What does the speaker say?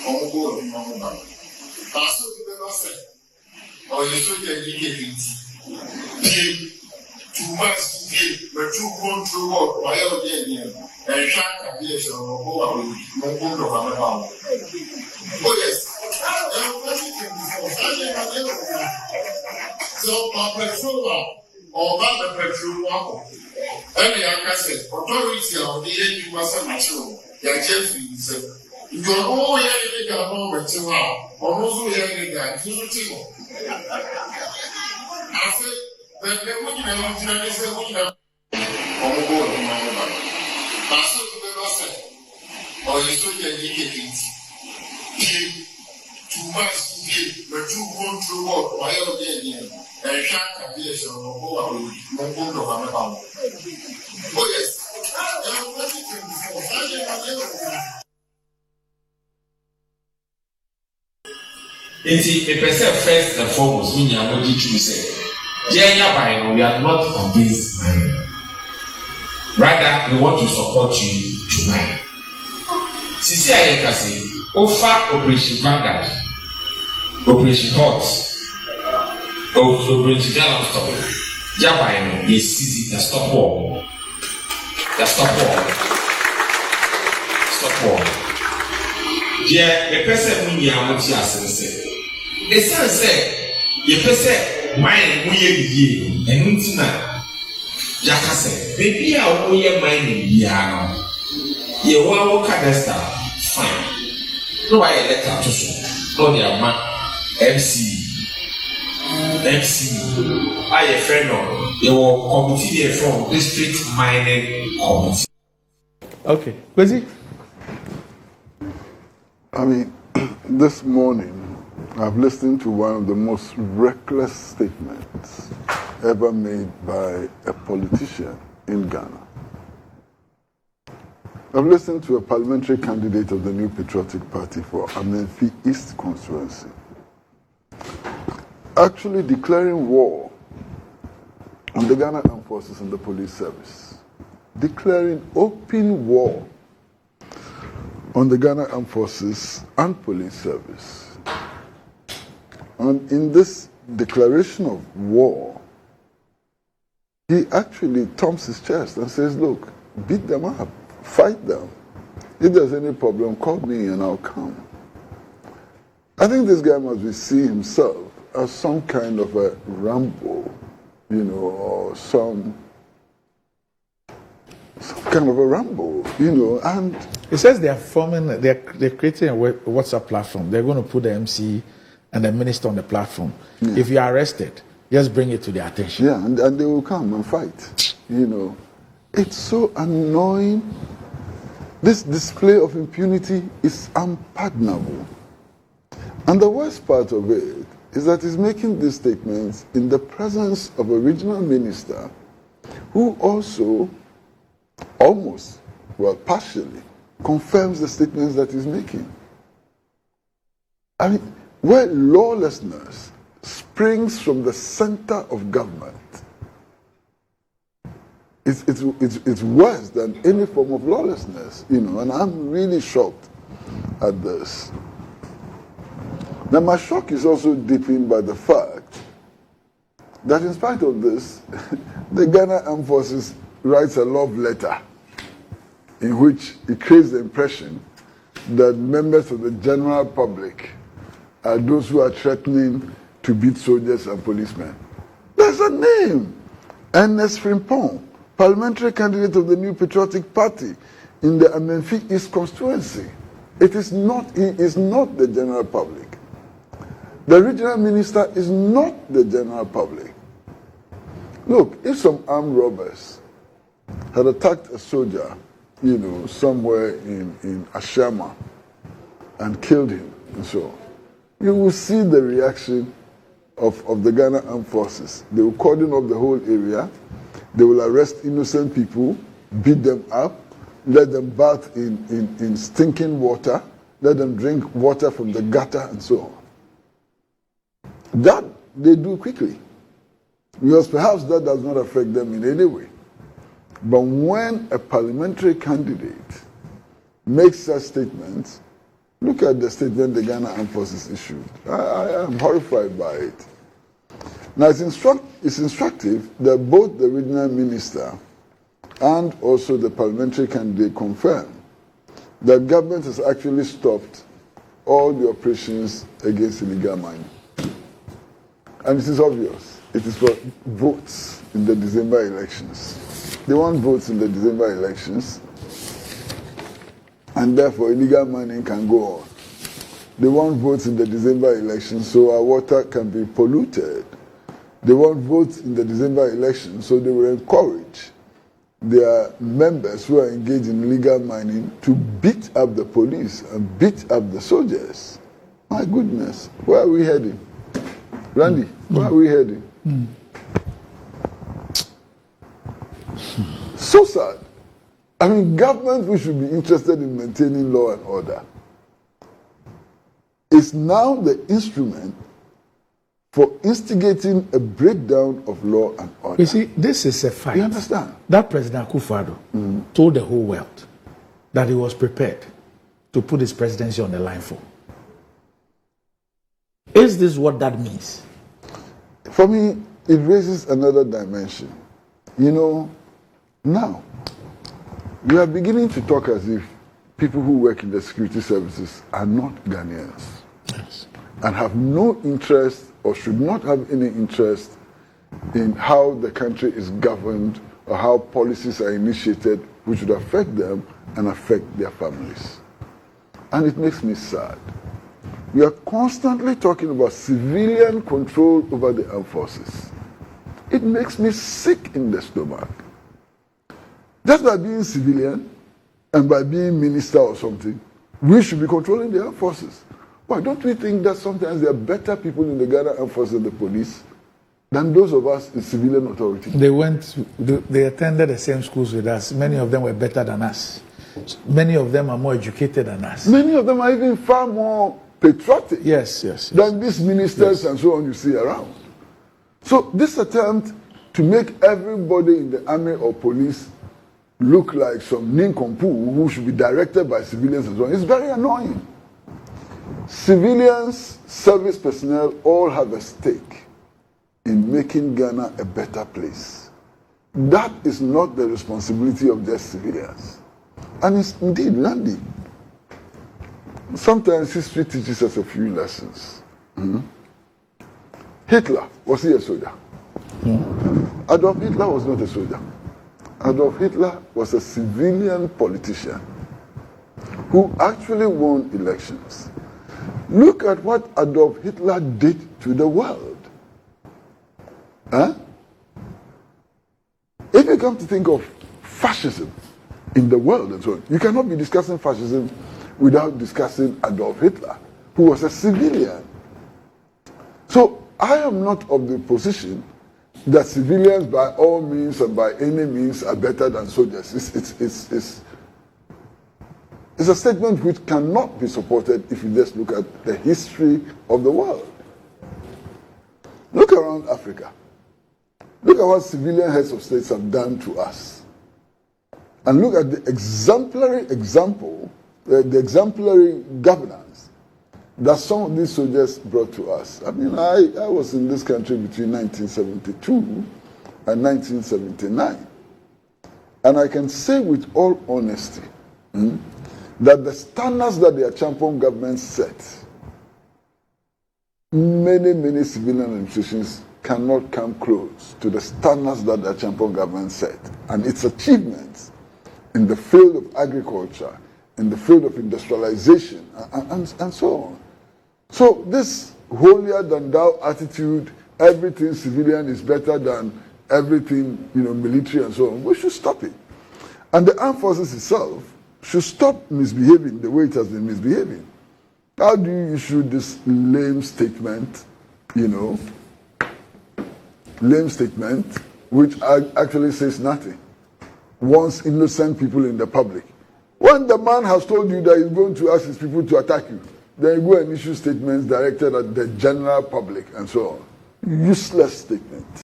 Omogo ni Mama. Paso the Benosse. Or you should get it. Too much give, but you want to work by your day and track a year or go away. No good of a mouth. Oh, yes. So, petrol or rather petrol. Any young said, authority of the age was a natural. Your Jeffrey said, you are all young a moment to wow, or also young guy, I said, but the women are not trying to say, Omogo ni Mama. Paso the Benosse. Or you should get it. Too much give, but you want to work while you're there and track a year or go away. No good of a mouth. Oh, yes. It's a person first and foremost, meaning I'm not to say. We are not convinced. Rather, we want to support you tonight. Sisi Ayekasi, offer Operation Vanguard, Operation Hot, Operation galamsey. Japan is seizing the stop war. The stop war. Stop war. Yeah, the person who you are not here says, the son said, the person. Mine we and Untina Jacka said, baby, I'll wear mine in Piano. You want to cadester, fine. No, I letter to show. No, they are MC. I a friend of they will committee from district mining committee. Okay, Kwesi. I mean, this morning I've listened to one of the most reckless statements ever made by a politician in Ghana. I've listened to a parliamentary candidate of the New Patriotic Party for Amenfi East constituency actually declaring war on the Ghana Armed Forces and the police service. Declaring open war on the Ghana Armed Forces and police service. And in this declaration of war, he actually thumps his chest and says, look, beat them up, fight them. If there's any problem, call me and I'll come. I think this guy must be seeing himself as some kind of a Rambo, or some kind of a Rambo, and... It says they're creating a WhatsApp platform. They're going to put the MC and the minister on the platform. Yeah. If you are arrested, just bring it to their attention. Yeah, and they will come and fight. It's so annoying. This display of impunity is unpardonable. And the worst part of it is that he's making these statements in the presence of a regional minister who also partially confirms the statements that he's making. I mean, where lawlessness springs from the center of government, it's worse than any form of lawlessness, and I'm really shocked at this. Now, my shock is also deepened by the fact that in spite of this, the Ghana Armed Forces writes a love letter in which it creates the impression that members of the general public are those who are threatening to beat soldiers and policemen. There's a name. Ernest Frimpong, parliamentary candidate of the New Patriotic Party in the Amenfi East constituency. He is not the general public. The regional minister is not the general public. Look, if some armed robbers had attacked a soldier, somewhere in Ashama and killed him and so on, you will see the reaction of the Ghana Armed Forces. They will cordon off the whole area. They will arrest innocent people, beat them up, let them bath in stinking water, let them drink water from the gutter and so on. That they do quickly, because perhaps that does not affect them in any way. But when a parliamentary candidate makes such statements, Look at the statement the Ghana Armed Forces issued. I am horrified by it. Now, it's instructive that both the regional minister and also the parliamentary candidate confirm that government has actually stopped all the operations against illegal mining. And it is obvious. It is for votes in the December elections. They want votes in the December elections, and therefore illegal mining can go on. They want votes in the December elections so our water can be polluted. They want votes in the December elections so they will encourage their members who are engaged in illegal mining to beat up the police and beat up the soldiers. My goodness, where are we heading? Randy, where are we heading? So sad. I mean, government, we should be interested in maintaining law and order, is now the instrument for instigating a breakdown of law and order. You see, this is a fact. You understand? That President Akufo-Addo told the whole world that he was prepared to put his presidency on the line for. Is this what that means? For me, it raises another dimension. You know, now, we are beginning to talk as if people who work in the security services are not Ghanaians. Yes. And have no interest or should not have any interest in how the country is governed or how policies are initiated which would affect them and affect their families. And it makes me sad. We are constantly talking about civilian control over the armed forces. It makes me sick in the stomach. Just by being civilian and by being minister or something, we should be controlling the armed forces. Why don't we think that sometimes there are better people in the Ghana Armed Forces and the police than those of us in civilian authority? They attended the same schools with us. Many of them were better than us. Many of them are more educated than us. Many of them are even far more patriotic Yes. than these ministers and so on you see around. So this attempt to make everybody in the army or police look like some nincompoop who should be directed by civilians and so on is very annoying. Civilians, service personnel all have a stake in making Ghana a better place. That is not the responsibility of just civilians. And it's indeed, Randy, sometimes history teaches us a few lessons. Hitler, was he a soldier? Adolf Hitler was not a soldier. Adolf Hitler was a civilian politician who actually won elections. Look at what Adolf Hitler did to the world. If you come to think of fascism in the world and so on, you cannot be discussing fascism without discussing Adolf Hitler, who was a civilian. So I am not of the position that civilians by all means and by any means are better than soldiers. It's a statement which cannot be supported if you just look at the history of the world. Look around Africa. Look at what civilian heads of states have done to us. And look at the exemplary example, the exemplary governance that some of these soldiers brought to us. I mean, I was in this country between 1972 and 1979. And I can say with all honesty that the standards that the Achampong government set, many civilian administrations cannot come close to the standards that the Achampong government set. And its achievements in the field of agriculture, in the field of industrialization, and so on. So this holier than thou attitude, everything civilian is better than everything, military and so on, we should stop it. And the armed forces itself should stop misbehaving the way it has been misbehaving. How do you issue this lame statement, lame statement, which actually says nothing, wants innocent people in the public? When the man has told you that he's going to ask his people to attack you, then you go and issue statements directed at the general public and so on. Useless statement.